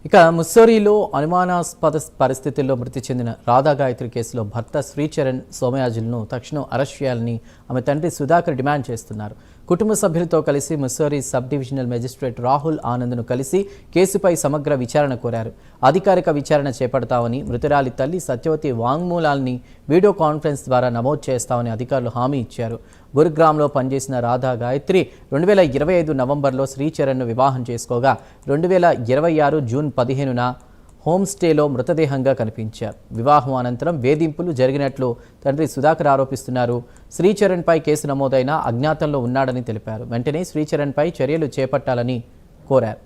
ఇక ముస్సోరిలో అనుమానాస్పద పరిస్థితుల్లో మృతి చెందిన రాధా గాయత్రి కేసులో భర్త శ్రీచరణ్ సోమయాజులను తక్షణం అరెస్ట్ చేయాలని ఆమె తండ్రి సుధాకర్ డిమాండ్ చేస్తున్నారు. కుటుంబ సభ్యులతో కలిసి Mussoorie sub divisional magistrate Rahul ఆనంద్ను కలిసి కేసుపై సమగ్ర విచారణ కోరారు. అధికారిక విచారణ చేపడతామని, మృతురాలి తల్లి సత్యవతి వాంగ్మూలాల్ని వీడియో కాన్ఫరెన్స్ ద్వారా నమోదు చేస్తామని అధికారులు హామీ ఇచ్చారు. గురుగ్రామ్లో పనిచేసిన రాధా గాయత్రి 2025 నవంబర్లో శ్రీచరణ్ను వివాహం చేసుకోగా 2026 జూన్ 15న హోమ్ స్టేలో మృతదేహంగా కనిపించారు. వివాహం అనంతరం వేధింపులు జరిగినట్లు తండ్రి సుధాకర్ ఆరోపిస్తున్నారు. శ్రీచరణ్పై కేసు నమోదైన అజ్ఞాతంలో ఉన్నాడని తెలిపారు. వెంటనే శ్రీచరణ్పై చర్యలు చేపట్టాలని కోరారు.